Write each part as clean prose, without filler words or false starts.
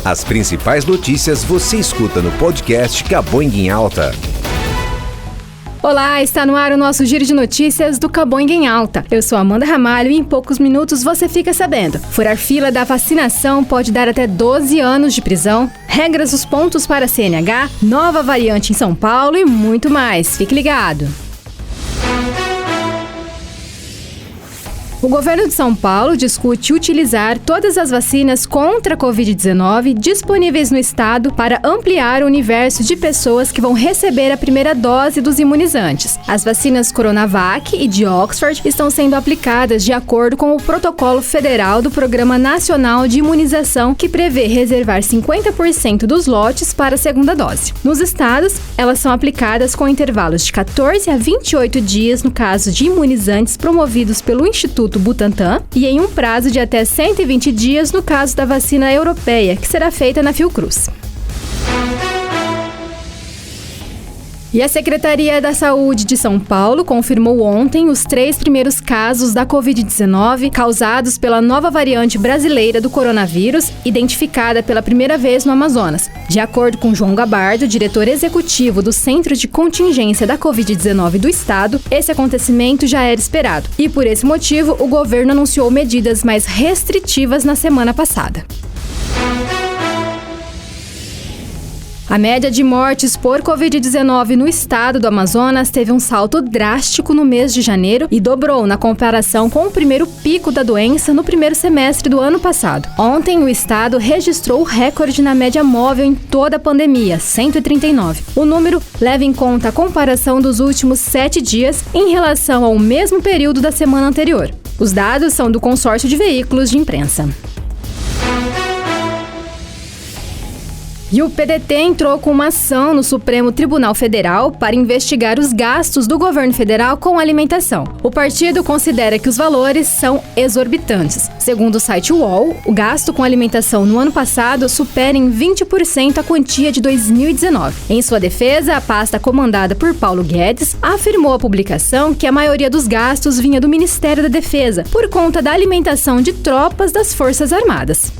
As principais notícias você escuta no podcast Caboinga em Alta. Olá, está no ar o nosso giro de notícias do Caboinga em Alta. Eu sou Amanda Ramalho e em poucos minutos você fica sabendo. Furar fila da vacinação pode dar até 12 anos de prisão, regras dos pontos para CNH, nova variante em São Paulo e muito mais. Fique ligado. O governo de São Paulo discute utilizar todas as vacinas contra a Covid-19 disponíveis no estado para ampliar o universo de pessoas que vão receber a primeira dose dos imunizantes. As vacinas Coronavac e de Oxford estão sendo aplicadas de acordo com o protocolo federal do Programa Nacional de Imunização, que prevê reservar 50% dos lotes para a segunda dose. Nos estados, elas são aplicadas com intervalos de 14 a 28 dias no caso de imunizantes promovidos pelo Instituto Butantan e em um prazo de até 120 dias no caso da vacina europeia, que será feita na Fiocruz. E a Secretaria da Saúde de São Paulo confirmou ontem os 3 primeiros casos da Covid-19 causados pela nova variante brasileira do coronavírus, identificada pela primeira vez no Amazonas. De acordo com João Gabardo, diretor executivo do Centro de Contingência da Covid-19 do Estado, esse acontecimento já era esperado. E por esse motivo, o governo anunciou medidas mais restritivas na semana passada. A média de mortes por Covid-19 no estado do Amazonas teve um salto drástico no mês de janeiro e dobrou na comparação com o primeiro pico da doença no primeiro semestre do ano passado. Ontem, o estado registrou o recorde na média móvel em toda a pandemia, 139. O número leva em conta a comparação dos últimos 7 dias em relação ao mesmo período da semana anterior. Os dados são do Consórcio de Veículos de Imprensa. E o PDT entrou com uma ação no Supremo Tribunal Federal para investigar os gastos do governo federal com alimentação. O partido considera que os valores são exorbitantes. Segundo o site UOL, o gasto com alimentação no ano passado supera em 20% a quantia de 2019. Em sua defesa, a pasta comandada por Paulo Guedes afirmou à publicação que a maioria dos gastos vinha do Ministério da Defesa, por conta da alimentação de tropas das Forças Armadas.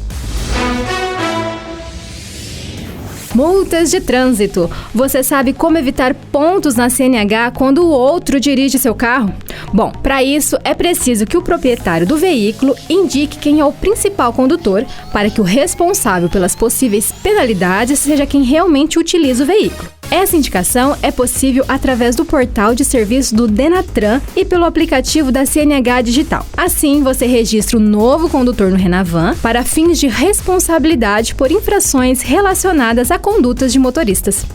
Multas de trânsito. Você sabe como evitar pontos na CNH quando o outro dirige seu carro? Bom, para isso é preciso que o proprietário do veículo indique quem é o principal condutor para que o responsável pelas possíveis penalidades seja quem realmente utiliza o veículo. Essa indicação é possível através do portal de serviço do Denatran e pelo aplicativo da CNH Digital. Assim, você registra o novo condutor no Renavan para fins de responsabilidade por infrações relacionadas a condutas de motoristas.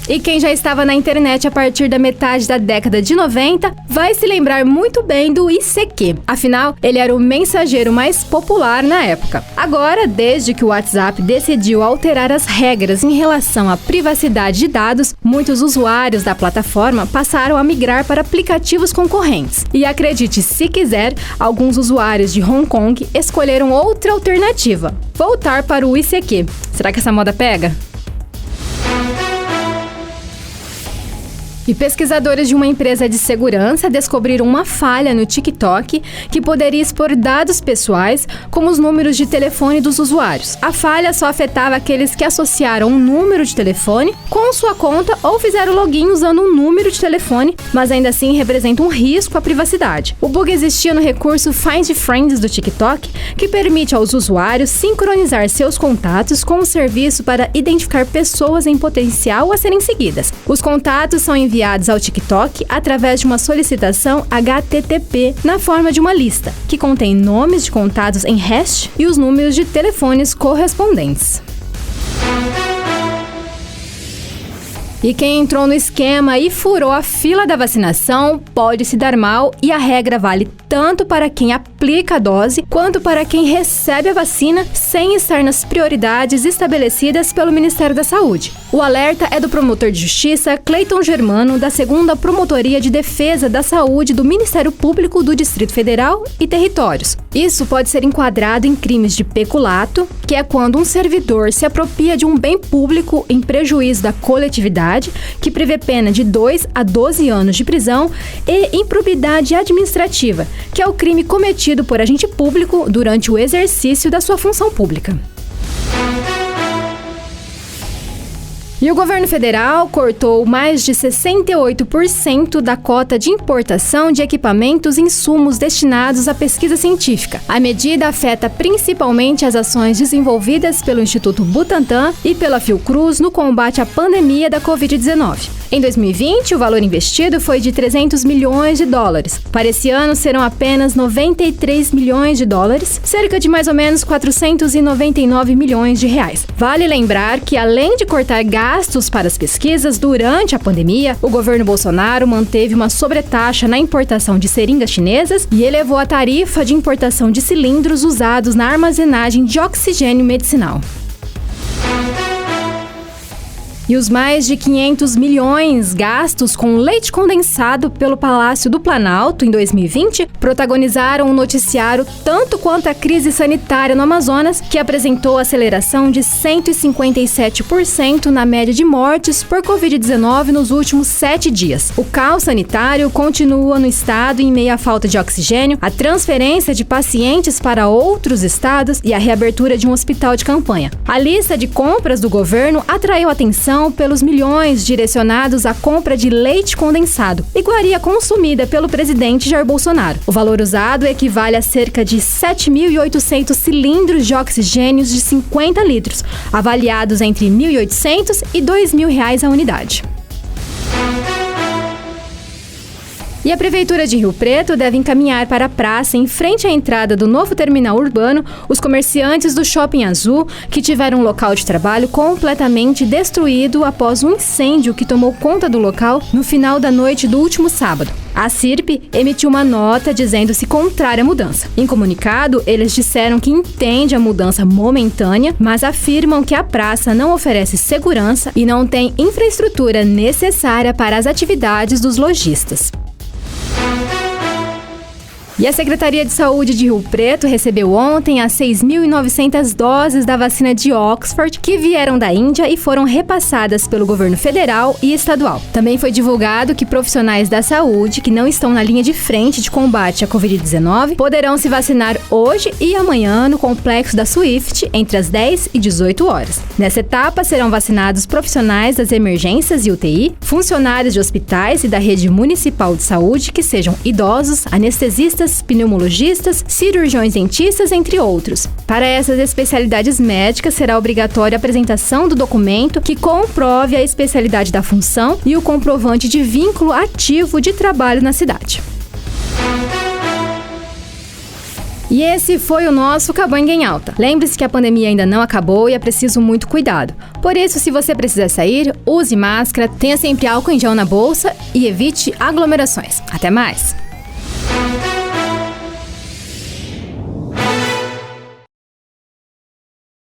E quem já estava na internet a partir da metade da década de 90 vai se lembrar muito bem do ICQ. Afinal, ele era o mensageiro mais popular na época. Agora, desde que o WhatsApp decidiu alterar as regras em relação à privacidade de dados, muitos usuários da plataforma passaram a migrar para aplicativos concorrentes. E acredite se quiser, alguns usuários de Hong Kong escolheram outra alternativa: voltar para o ICQ. Será que essa moda pega? E pesquisadores de uma empresa de segurança descobriram uma falha no TikTok que poderia expor dados pessoais, como os números de telefone dos usuários. A falha só afetava aqueles que associaram um número de telefone com sua conta ou fizeram login usando um número de telefone, mas ainda assim representa um risco à privacidade. O bug existia no recurso Find Friends do TikTok, que permite aos usuários sincronizar seus contatos com o serviço para identificar pessoas em potencial a serem seguidas. Os contatos são enviados ao TikTok através de uma solicitação HTTP na forma de uma lista, que contém nomes de contatos em hash e os números de telefones correspondentes. E quem entrou no esquema e furou a fila da vacinação pode se dar mal, e a regra vale tanto para quem aplica a dose quanto para quem recebe a vacina sem estar nas prioridades estabelecidas pelo Ministério da Saúde. O alerta é do promotor de justiça Cleiton Germano, da 2ª Promotoria de Defesa da Saúde do Ministério Público do Distrito Federal e Territórios. Isso pode ser enquadrado em crimes de peculato, que é quando um servidor se apropria de um bem público em prejuízo da coletividade, responsabilidade, que prevê pena de 2 a 12 anos de prisão, e improbidade administrativa, que é o crime cometido por agente público durante o exercício da sua função pública. E o governo federal cortou mais de 68% da cota de importação de equipamentos e insumos destinados à pesquisa científica. A medida afeta principalmente as ações desenvolvidas pelo Instituto Butantan e pela Fiocruz no combate à pandemia da Covid-19. Em 2020, o valor investido foi de 300 milhões de dólares. Para esse ano, serão apenas 93 milhões de dólares, cerca de mais ou menos 499 milhões de reais. Vale lembrar que, além de cortar gastos para as pesquisas durante a pandemia, o governo Bolsonaro manteve uma sobretaxa na importação de seringas chinesas e elevou a tarifa de importação de cilindros usados na armazenagem de oxigênio medicinal. E os mais de 500 milhões gastos com leite condensado pelo Palácio do Planalto em 2020 protagonizaram um noticiário tanto quanto a crise sanitária no Amazonas, que apresentou aceleração de 157% na média de mortes por Covid-19 nos últimos 7 dias. O caos sanitário continua no estado em meio à falta de oxigênio, a transferência de pacientes para outros estados e a reabertura de um hospital de campanha. A lista de compras do governo atraiu atenção pelos milhões direcionados à compra de leite condensado, iguaria consumida pelo presidente Jair Bolsonaro. O valor usado equivale a cerca de 7.800 cilindros de oxigênio de 50 litros, avaliados entre R$ 1.800 e R$ 2.000 a unidade. E a Prefeitura de Rio Preto deve encaminhar para a praça, em frente à entrada do novo terminal urbano, os comerciantes do Shopping Azul, que tiveram um local de trabalho completamente destruído após um incêndio que tomou conta do local no final da noite do último sábado. A CIRP emitiu uma nota dizendo-se contrária à mudança. Em comunicado, eles disseram que entende a mudança momentânea, mas afirmam que a praça não oferece segurança e não tem infraestrutura necessária para as atividades dos lojistas. E a Secretaria de Saúde de Rio Preto recebeu ontem as 6.900 doses da vacina de Oxford que vieram da Índia e foram repassadas pelo governo federal e estadual. Também foi divulgado que profissionais da saúde que não estão na linha de frente de combate à Covid-19 poderão se vacinar hoje e amanhã no complexo da Swift entre as 10 e 18 horas. Nessa etapa serão vacinados profissionais das emergências e UTI, funcionários de hospitais e da rede municipal de saúde que sejam idosos, anestesistas, pneumologistas, cirurgiões dentistas, entre outros. Para essas especialidades médicas, será obrigatória a apresentação do documento que comprove a especialidade da função e o comprovante de vínculo ativo de trabalho na cidade. E esse foi o nosso Cabanha em Alta. Lembre-se que a pandemia ainda não acabou e é preciso muito cuidado. Por isso, se você precisar sair, use máscara, tenha sempre álcool em gel na bolsa e evite aglomerações. Até mais!